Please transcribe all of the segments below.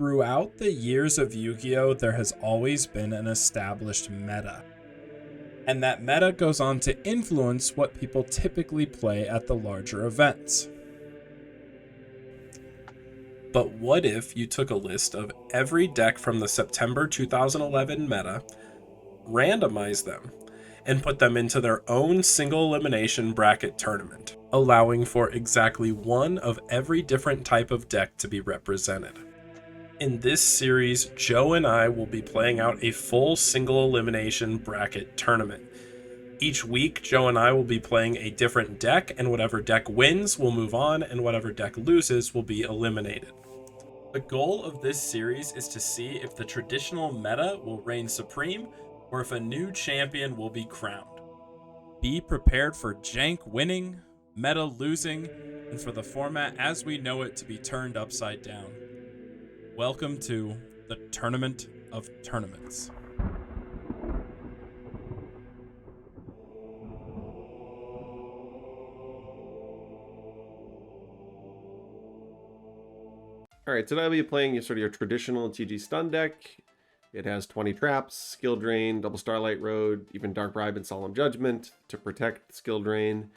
Throughout the years of Yu-Gi-Oh, there has always been an established meta. And that meta goes on to influence what people typically play at the larger events. But what if you took a list of every deck from the September 2011 meta, randomized them, and put them into their own single elimination bracket tournament, allowing for exactly one of every different type of deck to be represented? In this series, Joe and I will be playing out a full single elimination bracket tournament. Each week, Joe and I will be playing a different deck, and whatever deck wins will move on, and whatever deck loses will be eliminated. The goal of this series is to see if the traditional meta will reign supreme, or if a new champion will be crowned. Be prepared for jank winning, meta losing, and for the format as we know it to be turned upside down. Welcome to the Tournament of Tournaments. All right, today I'll be playing your traditional TG stun deck. It has 20 traps, Skill Drain, Double Starlight Road, even Dark Bribe and Solemn Judgment to protect Skill Drain.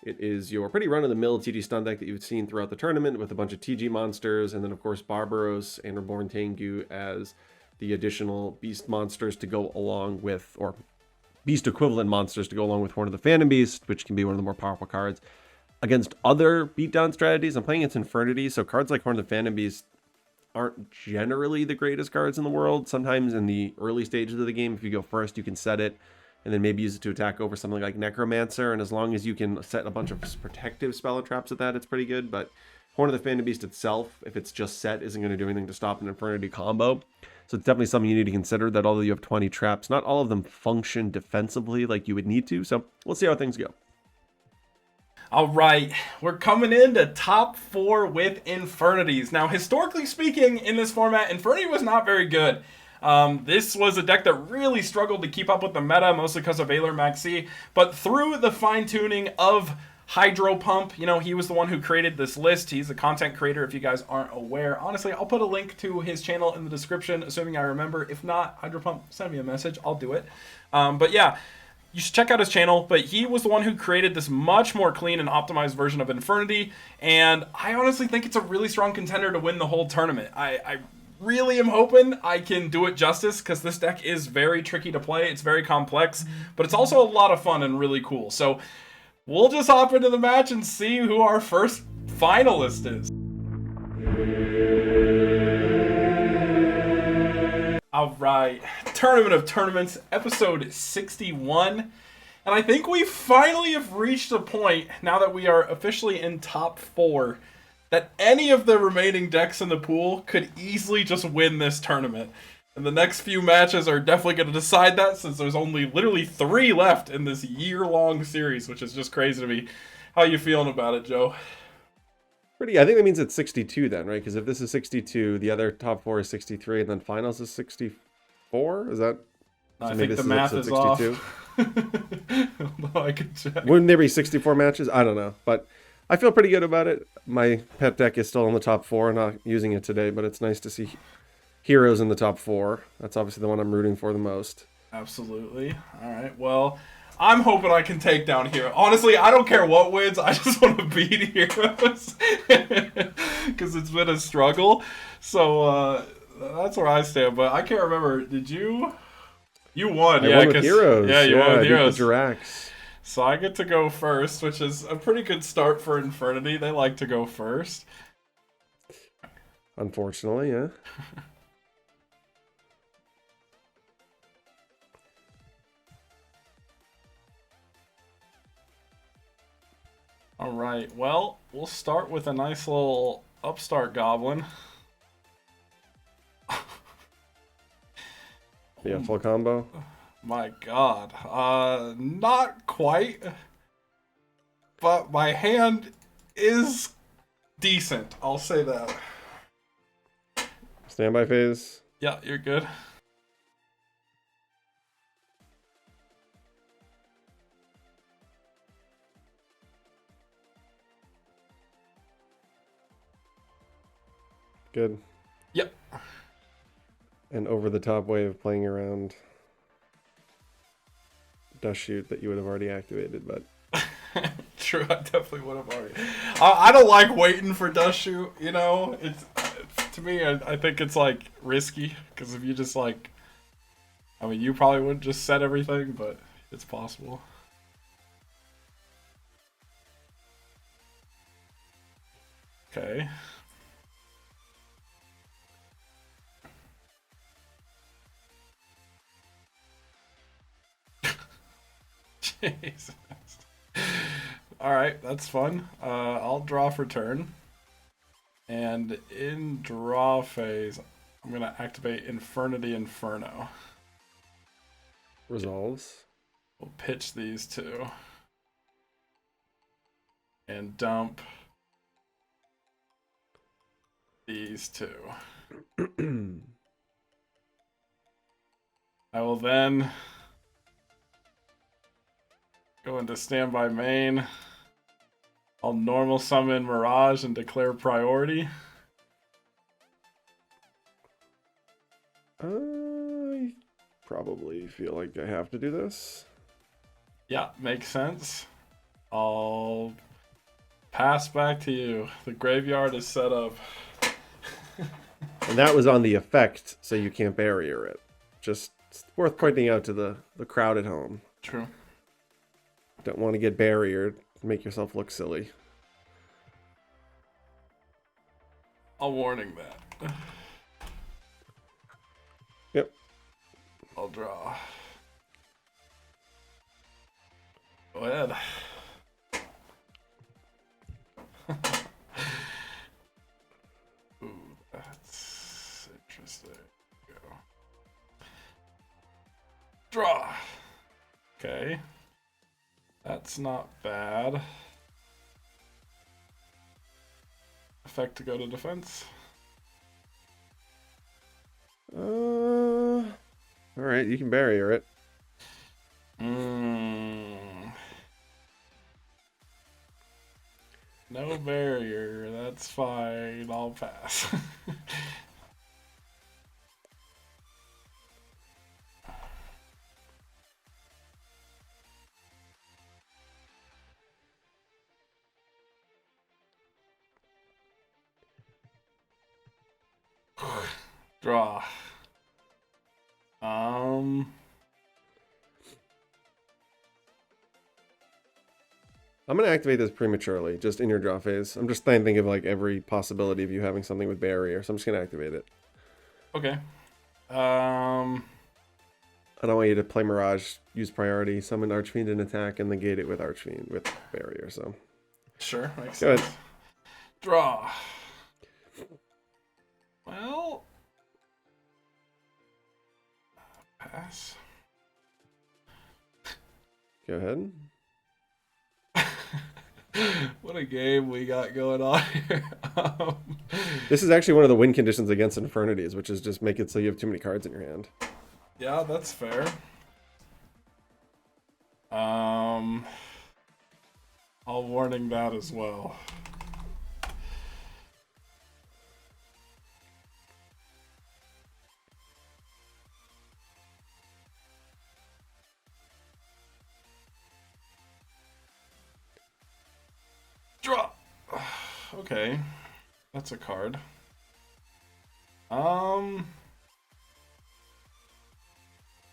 It is your pretty run-of-the-mill TG stun deck that you've seen throughout the tournament with a bunch of TG monsters, and then of course Barbaros and Reborn Tengu as the additional beast monsters to go along with, or beast equivalent monsters to go along with Horn of the Phantom Beast, which can be one of the more powerful cards. Against other beatdown strategies, I'm playing against Infernity, so cards like Horn of the Phantom Beast aren't generally the greatest cards in the world. Sometimes in the early stages of the game, if you go first, you can set it and then maybe use it to attack over something like Necromancer, and as long as you can set a bunch of protective spell and traps at that, it's pretty good. But Horn of the Phantom Beast itself, if it's just set, isn't going to do anything to stop an Infernity combo. So it's definitely something you need to consider, that although you have 20 traps, not all of them function defensively like you would need to. So we'll see how things go. All right, we're coming into top 4 with Infernities. Now, historically speaking, in this format, Infernity was not very good. This was a deck that really struggled to keep up with the meta, mostly because of Valor Maxi. But through the fine-tuning of Hydropump, he was the one who created this list. He's a content creator, if you guys aren't aware. Honestly, I'll put a link to his channel in the description, assuming I remember. If not, Hydropump, send me a message. I'll do it. But yeah, you should check out his channel. But he was the one who created this much more clean and optimized version of Infernity. And I honestly think it's a really strong contender to win the whole tournament. I really am hoping I can do it justice, because this deck is very tricky to play. It's very complex, but it's also a lot of fun and really cool. So we'll just hop into the match and see who our first finalist is. All right, Tournament of Tournaments, episode 61. And I think we finally have reached a point, now that we are officially in top 4, that any of the remaining decks in the pool could easily just win this tournament. And the next few matches are definitely going to decide that, since there's only literally 3 left in this year-long series, which is just crazy to me. How you feeling about it, Joe? I think that means it's 62 then, right? Because if this is 62, the other top 4 is 63, and then finals is 64? Is that... I think the math is 62? Off. Although I could check. Wouldn't there be 64 matches? I don't know, but I feel pretty good about it. My pet deck is still in the top 4. I'm not using it today, but it's nice to see heroes in the top 4. That's obviously the one I'm rooting for the most. Absolutely. All right, well, I'm hoping I can take down Hero. Honestly, I don't care what wins. I just want to beat Heroes because it's been a struggle. So that's where I stand. But I can't remember. Did you? You won. I won with Heroes. Yeah, you won with Heroes. The Jirax. So I get to go first, which is a pretty good start for Infernity. They like to go first. Unfortunately, yeah. All right, well, we'll start with a nice little upstart goblin. Yeah, full combo. My god. Not quite. But my hand is decent. I'll say that. Standby phase. Yeah, you're good. Good. Yep. An over-the-top way of playing around Dust Shoot that you would have already activated, but... True, I definitely would have already. I don't like waiting for Dust Shoot, you know? It's to me, I think it's, like, risky, because if you just, like... I mean, you probably wouldn't just set everything, but it's possible. Okay. Jesus. Alright, that's fun. I'll draw for turn. And in draw phase, I'm going to activate Infernity Inferno. Resolves. We'll pitch these two. And dump these two. I will then go into standby main. I'll normal summon Mirage and declare priority. I probably feel like I have to do this. Yeah, makes sense. I'll pass back to you. The graveyard is set up. And that was on the effect, so you can't barrier it. Just worth pointing out to the crowd at home. True. Don't want to get barriered. Make yourself look silly. I'll warning that. Yep. I'll draw. Go ahead. Ooh, that's interesting. Go. Draw. Okay. That's not bad. Effect to go to defense. All right, you can barrier it. No barrier. That's fine. I'll pass. Draw. I'm going to activate this prematurely, just in your draw phase. I'm just trying to think of like every possibility of you having something with barrier, so I'm just going to activate it. Okay. I don't want you to play Mirage, use priority, summon Archfiend and attack, and negate it with Archfiend with barrier, so. Sure, makes Go sense. ahead. Draw. Well, pass. Go ahead. What a game we got going on here. This is actually one of the win conditions against Infernities, which is just make it so you have too many cards in your hand. Yeah, that's fair. I'll warning that as well. Draw. Okay, that's a card.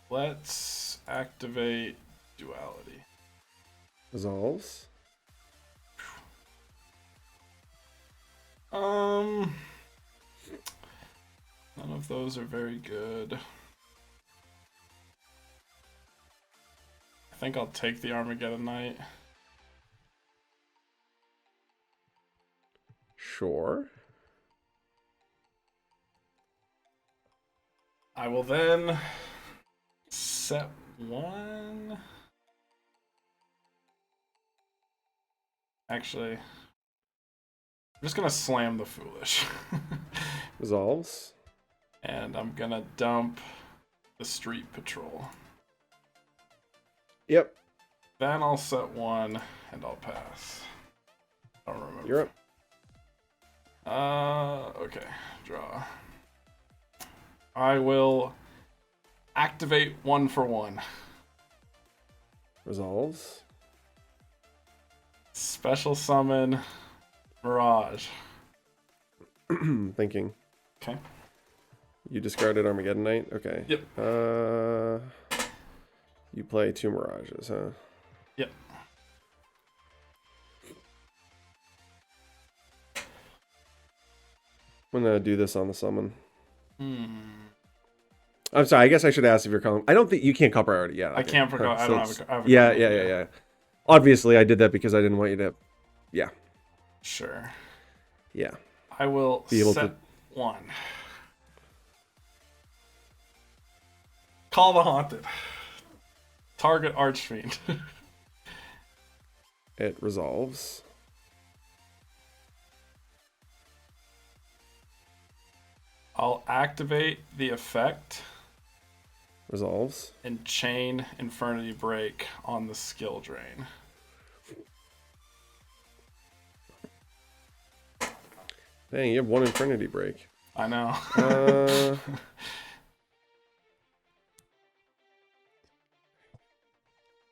Let's activate Duality. Resolves. None of those are very good. I think I'll take the Armageddon Knight. Sure. I will then set one. Actually, I'm just gonna slam the Foolish. Resolves. And I'm gonna dump the Street Patrol. Yep. Then I'll set one and I'll pass. I don't remember. You're up. Okay. Draw. I will activate 1 for 1. Resolves. Special summon Mirage. Thinking. Okay. You discarded Armageddon Knight? Okay. Yep. You play 2 Mirages, huh? Yep. I'm gonna do this on the summon. Hmm. I'm sorry, I guess I should ask if you're calling. I don't think you can't copper already. Yeah. Okay. I can't forget. I So don't have a. I have a yeah, card. yeah. Obviously, I did that because I didn't want you to. Yeah. Sure. Yeah. I will Be able set to. 1. Call the Haunted. Target Archfiend. It resolves. I'll activate the effect Resolves. and chain Infernity Break on the skill drain. Dang, you have 1 Infernity Break. I know.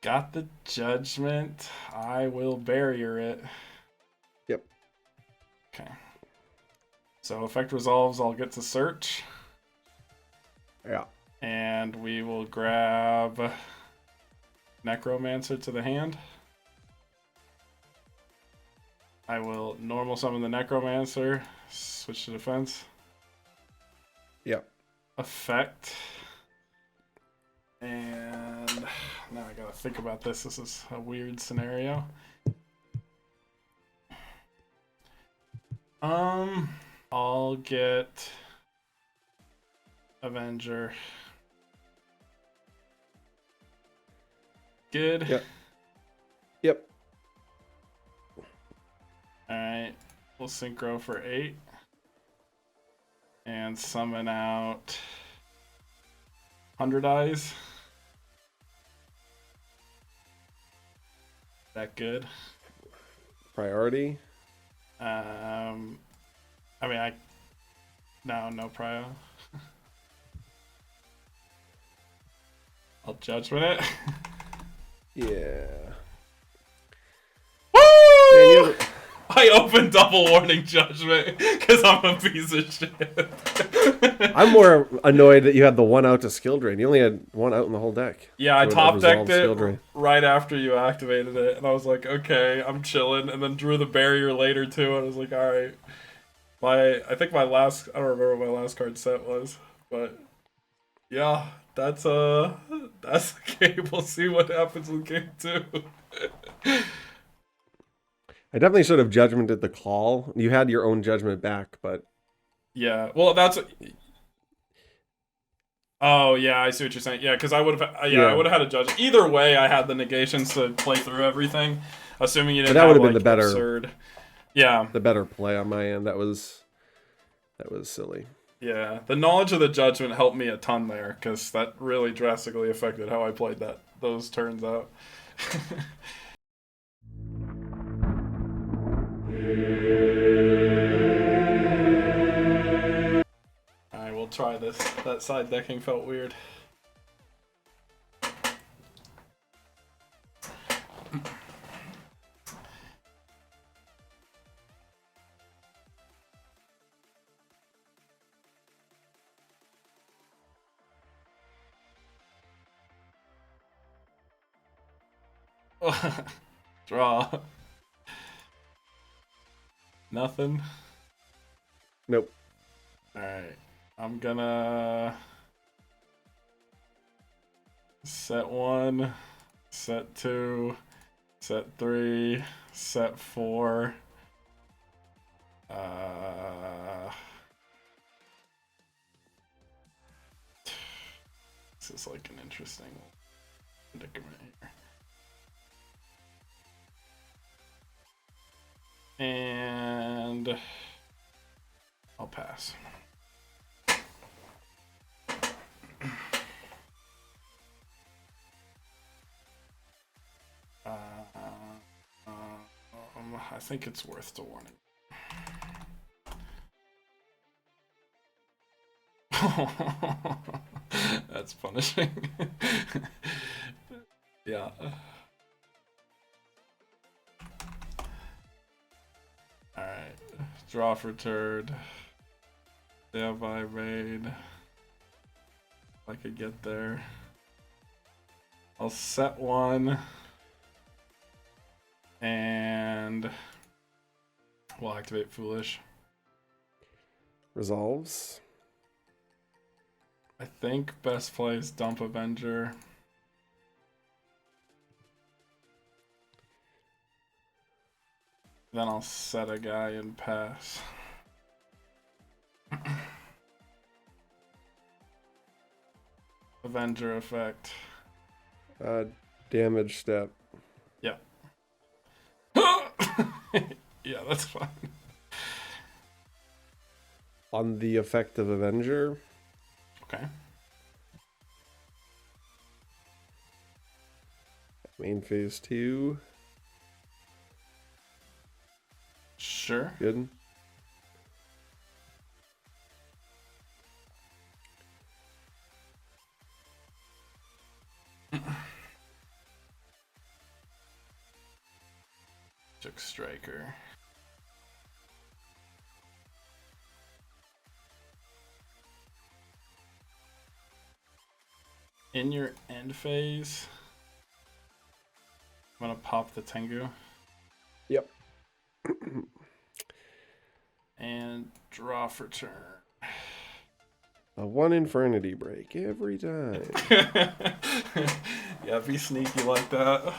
Got the Judgment. I will barrier it. Yep. Okay. So effect resolves, I'll get to search. Yeah. And we will grab Necromancer to the hand. I will normal summon the Necromancer, switch to defense. Yep. Effect. And now I gotta think about this. This is a weird scenario. I'll get Avenger. Good. Yep. Yep. Alright. We'll synchro for 8. And summon out 100 Eyes. That good? Priority. I mean, no prio. I'll judgment it. Yeah. Woo! Man, you have, I opened double warning judgment because I'm a piece of shit. I'm more annoyed that you had the 1 out to skill drain. You only had 1 out in the whole deck. Yeah, I So top resolve decked skill it drain. right after you activated it, and I was like, okay, I'm chilling, and then drew the barrier later too, and I was like, all right. I think my last, I don't remember what my last card set was, but yeah, that's the game. We'll see what happens with game 2. I definitely should have judgmented the call. You had your own judgment back, but Yeah, well, that's. Oh yeah, I see what you're saying. Yeah, because I would have. I would have had a judge. Either way, I had the negations to play through everything, assuming you didn't. that have, would have been like, the better, absurd. Yeah, the better play on my end. That was silly. yeah. The knowledge of the judgment helped me a ton there, because that really drastically affected how I played those turns out. I will try this. That side decking felt weird. Draw. Nothing. Nope. Alright. I'm gonna set 1, set 2, set 3, set 4. This is like an interesting predicament here. And I'll pass. I think it's worth the warning. That's punishing. Yeah. Alright. Draw for turd. Have I made? If I could get there. I'll set one. And we'll activate Foolish. Resolves. I think best play is dump Avenger. Then I'll set a guy and pass. Avenger effect. Damage step. Yeah. Yeah, that's fine. On the effect of Avenger. Okay. Main phase 2. Sure. Good. Took Striker. In your end phase, I'm gonna pop the Tengu. Yep. And draw for turn. A 1 Infernity break every time. Yeah, be sneaky like that.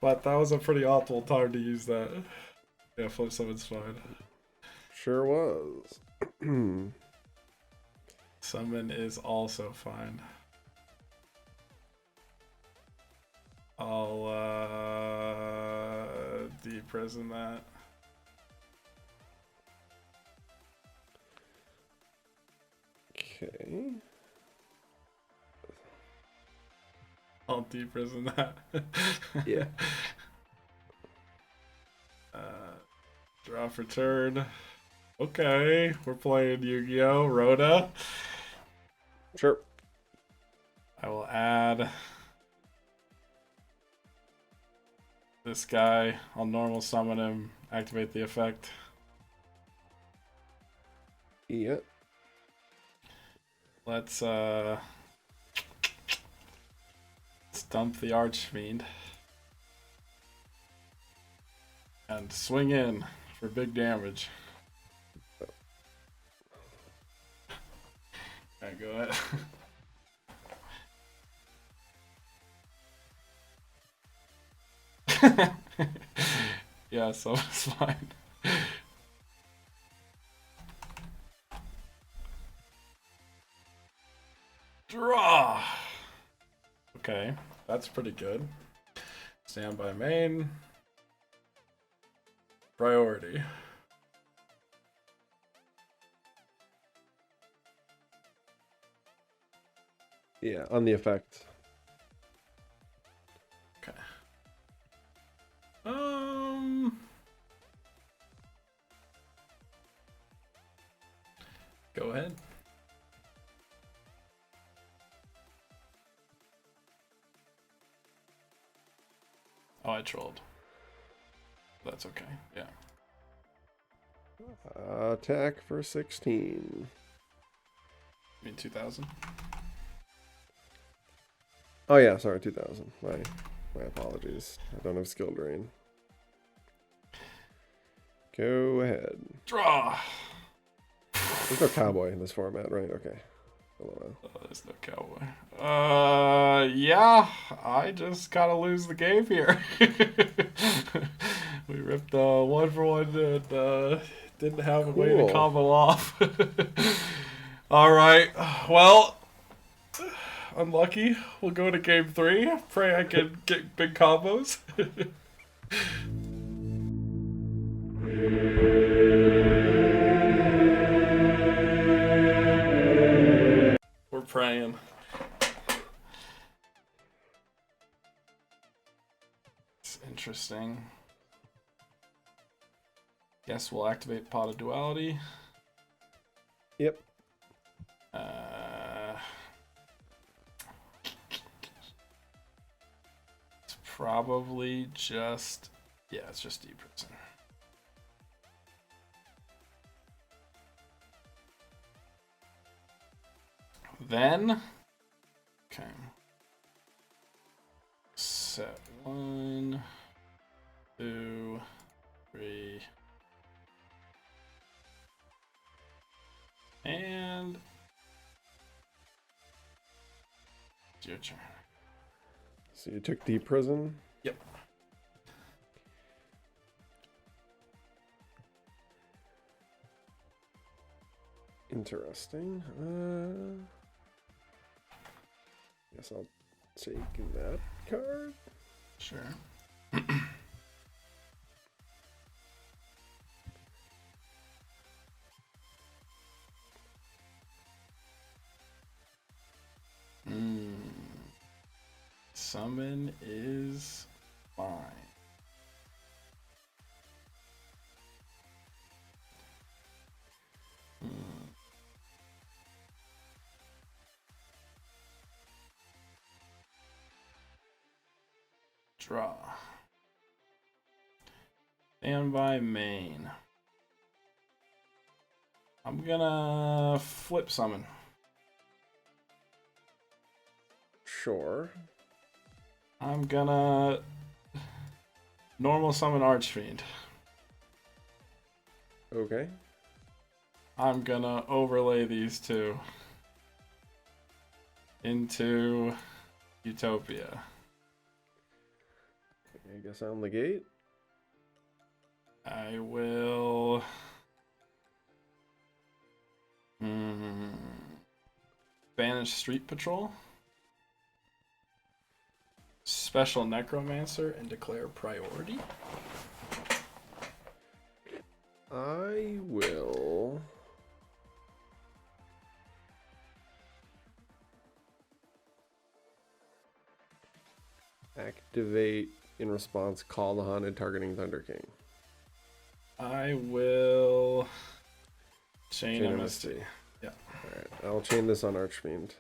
But that was a pretty optimal time to use that. Yeah, flip summon's fine. Sure was. Summon is also fine. I'll deprison that. Okay. I'll deprison that. Yeah. Draw for turn. Okay, we're playing Yu-Gi-Oh! Rhoda. Sure. I will add this guy. I'll normal summon him, activate the effect. Yeah. Let's dump the Archfiend. And swing in for big damage. Alright, go ahead. Yeah, so it's fine. Draw! Okay, that's pretty good. Stand by main. Priority. Yeah, on the effect. Okay. Go ahead. Oh, I trolled. That's okay. Yeah. Attack for 16. I mean 2000. Oh yeah, sorry, 2000. My apologies. I don't have skill drain. Go ahead. Draw. There's no cowboy in this format, right? Okay. Oh, there's no cowboy. Yeah, I just gotta lose the game here. We ripped 1-for-1 and didn't have a way to Cool. combo off. All right. Well, unlucky. We'll go to game 3. Pray I can get big combos. We're praying. It's interesting. Guess we'll activate Pot of Duality. Yep. It's probably just, yeah, it's just deep prison. Then, okay. Set 1, 2, 3. And it's your turn. So you took deep prison? Yep. Interesting. Guess I'll take that card. Sure. Summon is fine. Draw. Standby main. I'm gonna flip summon. Sure. I'm gonna normal summon Archfiend. Okay. I'm gonna overlay these two into Utopia. I guess on the gate. I will banish Street Patrol, special Necromancer, and declare priority. I will activate in response, call the haunted targeting Thunder King. I will chain a Misty. Misty. Yeah. Alright, I'll chain this on Archfiend.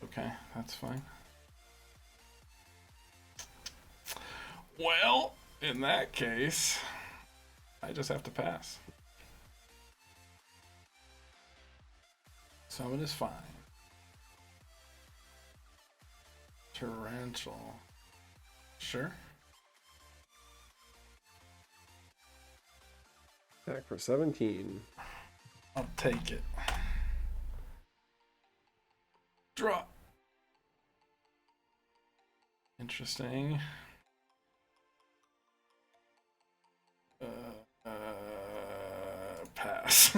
Okay, that's fine. Well, in that case, I just have to pass. Summon is fine. Torrential. Sure. Attack for 17. I'll take it. Draw. Interesting. Pass.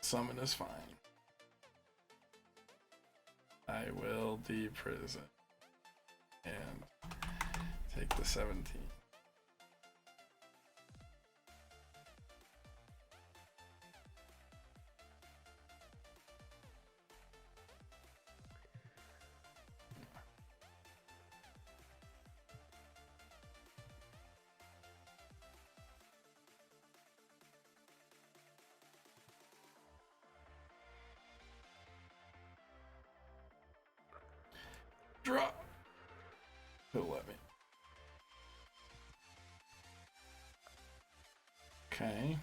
Summon is fine. I will deprison and take the 17. Draw. He'll let me. Okay.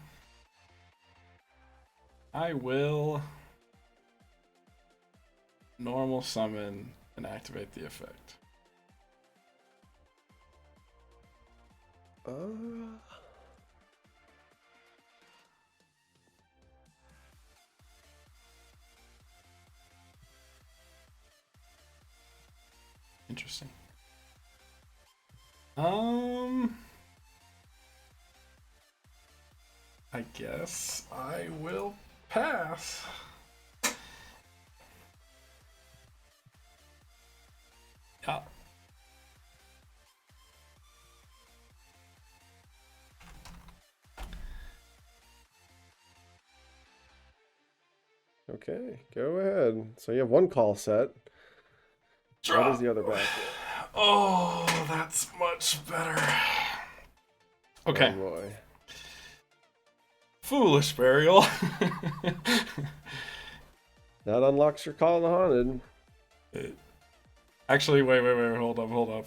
I will normal summon and activate the effect. Interesting. I guess I will pass. Yeah. Okay, go ahead. So you have one call set. Draw. What is the other back? Oh, that's much better. Okay. Oh boy. Foolish Burial. That unlocks your Call of the Haunted. Actually, wait, hold up.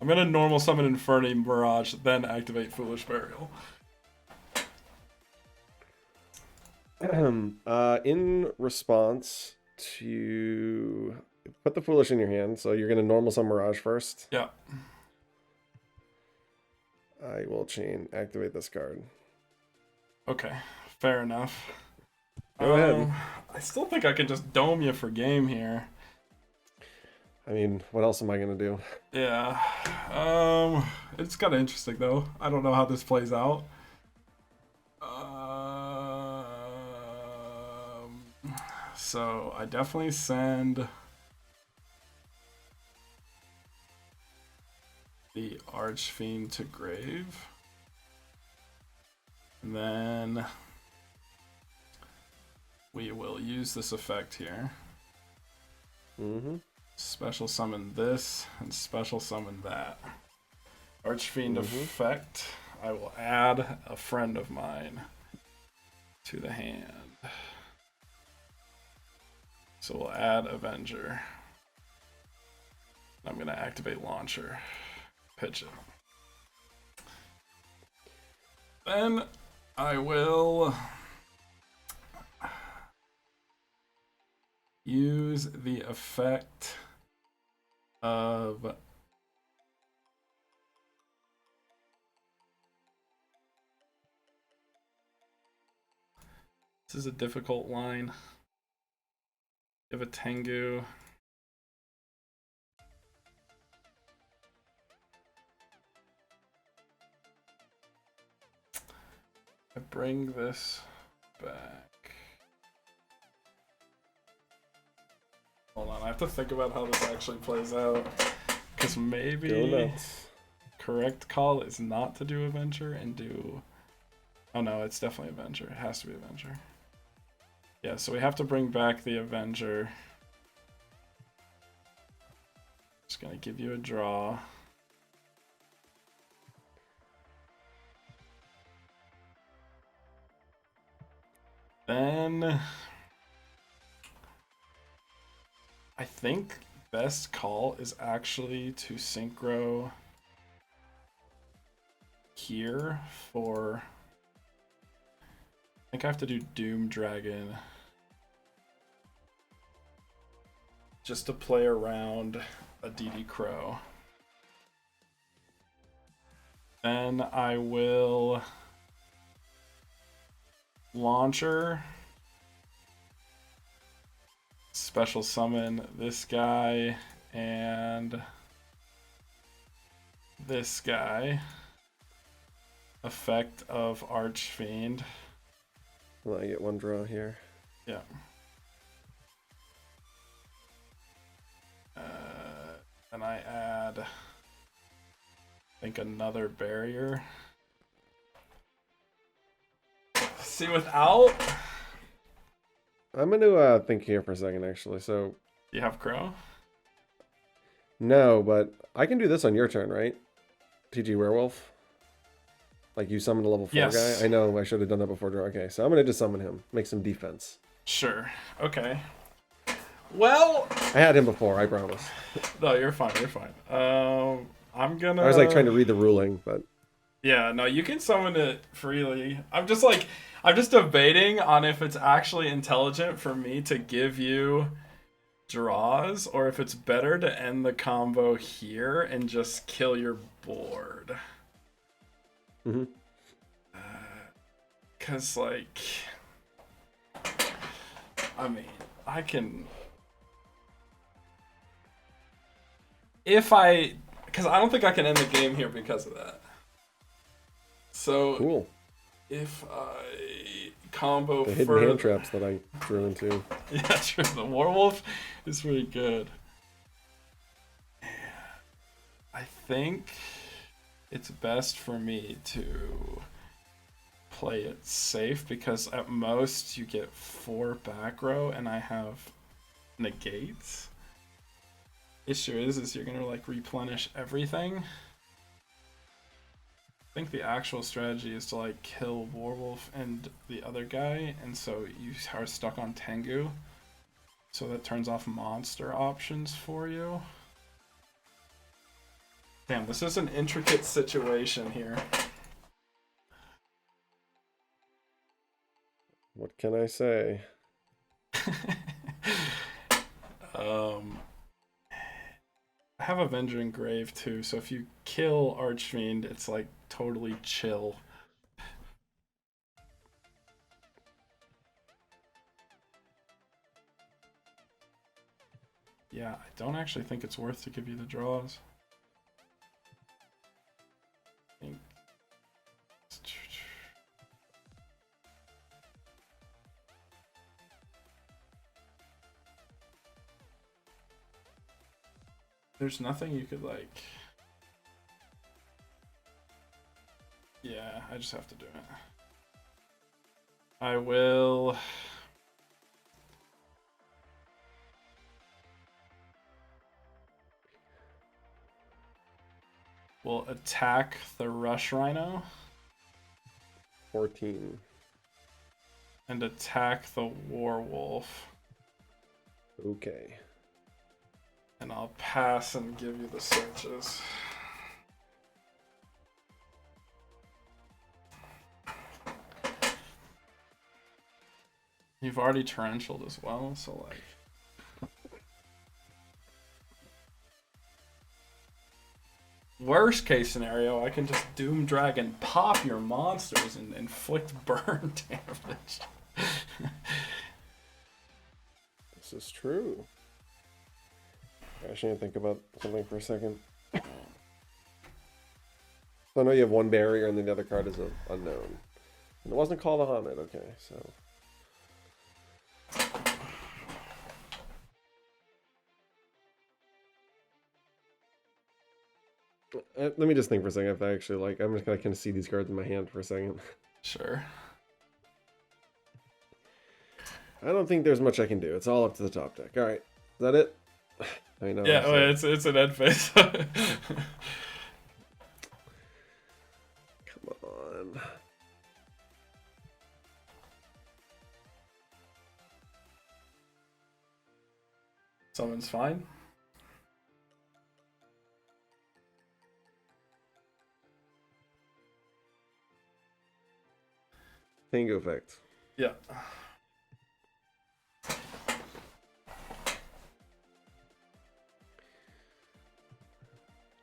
I'm gonna normal summon Infernity Mirage, then activate Foolish Burial. In response to put the Foolish in your hand, so you're gonna normal summon Mirage first. Yeah. I will chain activate this card. Okay, fair enough. Go ahead. I still think I can just dome you for game here. I mean, what else am I gonna do? Yeah. It's kind of interesting though. I don't know how this plays out. So I definitely send the Archfiend to grave. And then we will use this effect here. Mm-hmm. Special summon this and special summon that. Archfiend effect. I will add a friend of mine to the hand. So we'll add Avenger. I'm going to activate Launcher. Pitch it. Then I will use the effect of this is a difficult line. Give a Tengu. I bring this back. Hold on, I have to think about how this actually plays out. Because maybe correct call is not to do Avenger and do... Oh no, it's definitely Avenger. It has to be Avenger. Yeah, so we have to bring back the Avenger. Just gonna give you a draw. Then I think best call is actually to synchro here for... I think I have to do Doom Dragon just to play around a DD Crow. Then I will Launcher, special summon this guy and this guy. Effect of Archfiend. Well, I get one draw here. Yeah. And I add, I think, another barrier. See, without... I'm gonna think here for a second, actually. So You have Crow? no, but I can do this on your turn, right? TG Werewolf. Like you summoned a level 4 Yes. guy. I know I should have done that before draw. Okay, so I'm gonna just summon him, make some defense. Sure. Okay. Well... I had him before, I promise. No, you're fine, you're fine. I'm gonna... I was like trying to read the ruling, but Yeah, no, you can summon it freely. I'm just debating on if it's actually intelligent for me to give you draws or if it's better to end the combo here and just kill your board. mm-hmm. Cause like, I mean, I can, because I don't think I can end the game here because of that. So Cool. if I combo The hidden further, hand traps that I drew into. yeah, true. The werewolf is pretty good. I think it's best for me to play it safe because at most you get 4 back row and I have negates. Issue is you're gonna like replenish everything. I think the actual strategy is to like kill Warwolf and the other guy, and so you are stuck on Tengu. So that turns off monster options for you. Damn, this is an intricate situation here. What can I say? I have Avenger in Grave too, so if you kill Archfiend, it's like totally chill. Yeah, I don't actually think it's worth to give you the draws. I think... There's nothing you could like... Yeah, I just have to do it. I will... We'll attack the Rush Rhino. 14. And attack the Warwolf. Okay. And I'll pass and give you the searches. You've already torrentialed as well, so like... Worst case scenario, I can just Doom Dragon pop your monsters and inflict burn damage. This is true. I actually need to think about something for a second. So I know you have one barrier and then the other card is an unknown. And it wasn't called a Hamid, okay, so... Let me just think for a second if I actually like... I'm just gonna kind of see these cards in my hand for a second. Sure. I don't think there's much I can do. It's all up to the top deck. Alright, is that it? I know. Yeah, well, it's an end phase. Come on. Someone's fine. Tango effect. Yeah.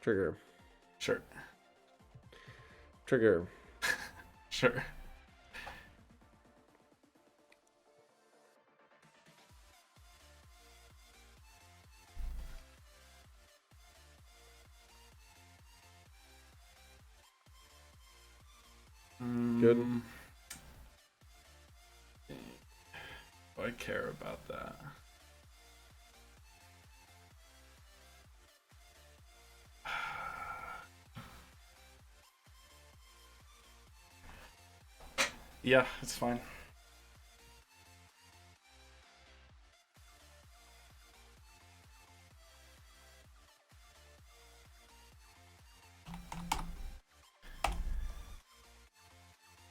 Trigger. Sure. Trigger. Sure. Good. Do I care about that? Yeah, it's fine.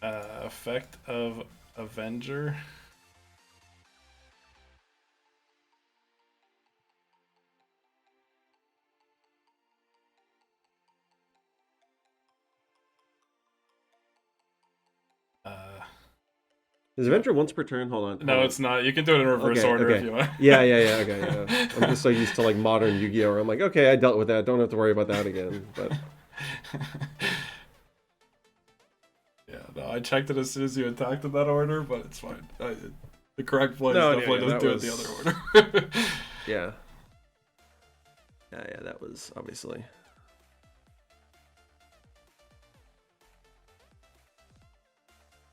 Effect of Avenger. Is Avenger once per turn? Hold on. No, it's not. You can do it in reverse order if you want. Yeah, okay, yeah. I'm just so used to like modern Yu-Gi-Oh! Where I'm like, okay, I dealt with that. Don't have to worry about that again. But yeah, no, I checked it as soon as you attacked in that order, but it's fine. The correct play No, definitely yeah, doesn't do was... it the other order. Yeah. Yeah, that was obviously.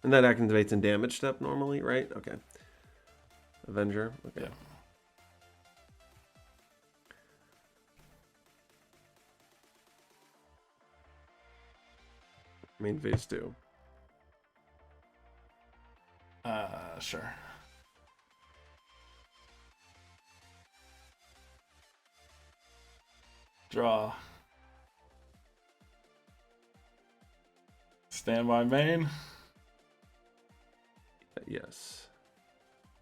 And that activates in damage step normally, right? Okay. Avenger. Okay. Yeah. Main phase 2. Sure. Draw. Stand by main. Yes.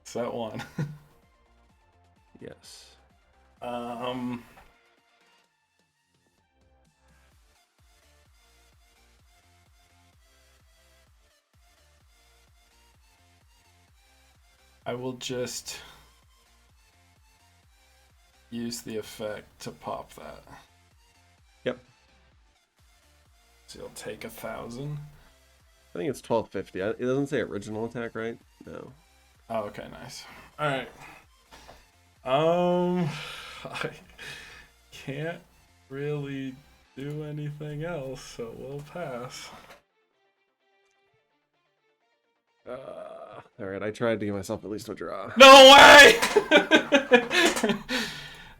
Set 1. Yes. I will just use the effect to pop that. Yep. So you'll take 1,000. I think it's 1250. It doesn't say original attack, right? No. Oh, okay, nice. All right. I can't really do anything else, so we'll pass. All right, I tried to give myself at least a draw. No way!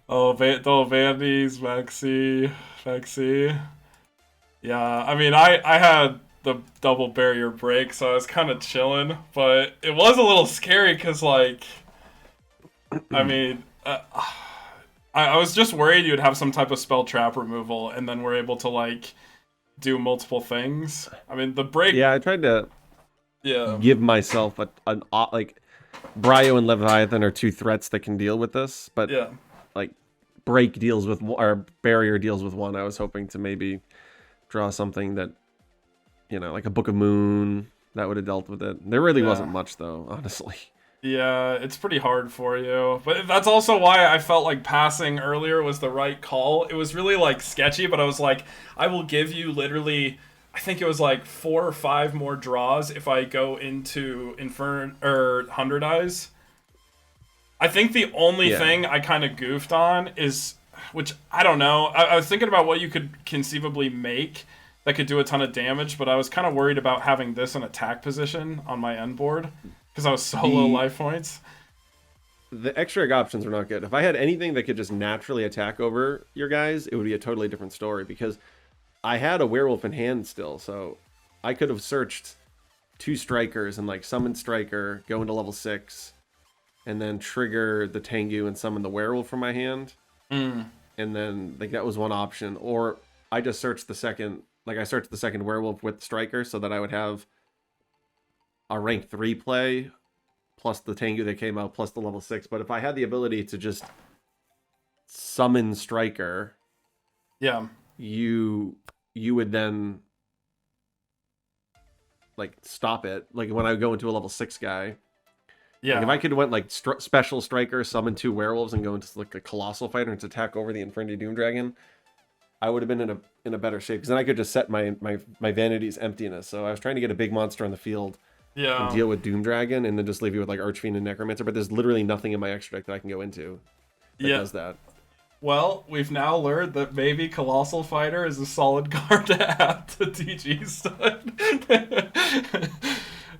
Oh, Vandy's, Maxi. Yeah, I mean, I had the double barrier break, so I was kind of chilling, but it was a little scary because, like, I mean, I was just worried you'd have some type of spell trap removal, and then we're able to, like, do multiple things. I mean, the break. Yeah, I tried to give myself an like Bryo and Leviathan are 2 threats that can deal with this, but like break deals with or barrier deals with 1. I was hoping to maybe draw something that, you know, like a Book of Moon that would have dealt with it. There really wasn't much though, honestly. Yeah, it's pretty hard for you. But that's also why I felt like passing earlier was the right call. It was really, like, sketchy, but I was like, I will give you literally, I think it was like 4 or 5 more draws if I go into 100 Eyes. I think the only thing I kind of goofed on is, which I don't know, I was thinking about what you could conceivably make that could do a ton of damage, but I was kind of worried about having this in attack position on my end board. Because I was so low life points. The extra egg options were not good. If I had anything that could just naturally attack over your guys, it would be a totally different story. Because I had a werewolf in hand still, so I could have searched 2 strikers and like summon striker, go into level 6, and then trigger the Tengu and summon the werewolf from my hand. And then like that was one option. Or I just searched the second, like I searched the second werewolf with striker so that I would have a rank 3 play plus the Tengu that came out plus the level 6. But if I had the ability to just summon striker, you would then like stop it. Like when I go into a level 6 guy, like if I could went like special striker, summon 2 werewolves and go into like a colossal fighter and to attack over the Infernity Doom Dragon, I would have been in a better shape because then I could just set my vanity's emptiness. So I was trying to get a big monster on the field. And deal with Doom Dragon and then just leave you with like Archfiend and Necromancer, but there's literally nothing in my extra deck that I can go into that does that. Well, we've now learned that maybe Colossal Fighter is a solid card to add to TG stud.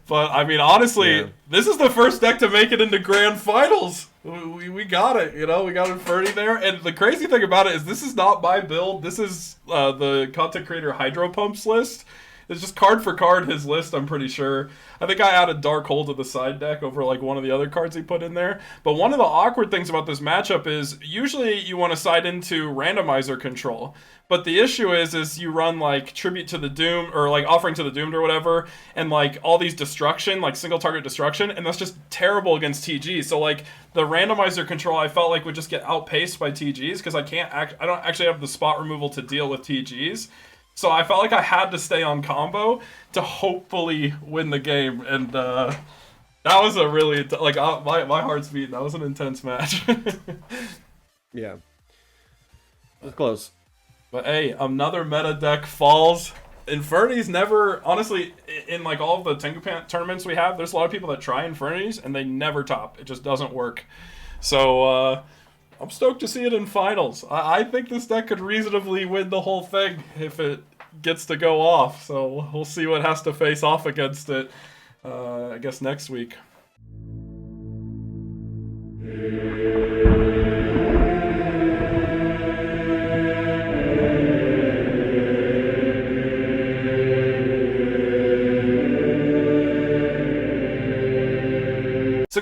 But I mean, honestly, this is the first deck to make it into Grand Finals. We got it, you know, we got Infernity there. And the crazy thing about it is this is not my build. This is the content creator Hydropumps list. It's just card for card his list, I'm pretty sure. I think I added Dark Hole to the side deck over like one of the other cards he put in there. But one of the awkward things about this matchup is usually you want to side into randomizer control. But the issue is you run like Tribute to the Doom or like Offering to the Doomed or whatever, and like all these destruction, like single target destruction, and that's just terrible against TG. So like the randomizer control I felt like would just get outpaced by TGs because I don't actually have the spot removal to deal with TGs. So I felt like I had to stay on combo to hopefully win the game, and that was a really like my heart's beating. That was an intense match. Yeah, it was close. But hey, another meta deck falls. Infernity's never, honestly, in like all of the Tengu tournaments we have, there's a lot of people that try Infernities and they never top. It just doesn't work. So I'm stoked to see it in finals. I think this deck could reasonably win the whole thing if it gets to go off. So we'll see what has to face off against it, I guess, next week.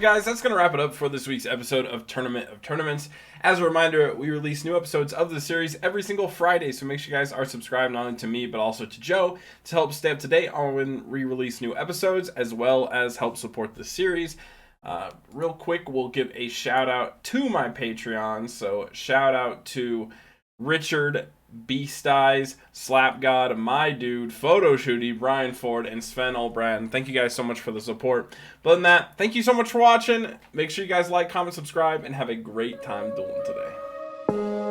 guys, that's going to wrap it up for this week's episode of Tournament of Tournaments. As a reminder, we release new episodes of the series every single Friday, so make sure you guys are subscribed not only to me, but also to Joe to help stay up to date on when we release new episodes, as well as help support the series. Real quick, we'll give a shout out to my Patreon. So shout out to Richard, Beast Eyes, Slap God, My Dude, Photo Shooty, Brian Ford, and Sven Olbrand. Thank you guys so much for the support. But other than that, thank you so much for watching. Make sure you guys like, comment, subscribe, and have a great time dueling today.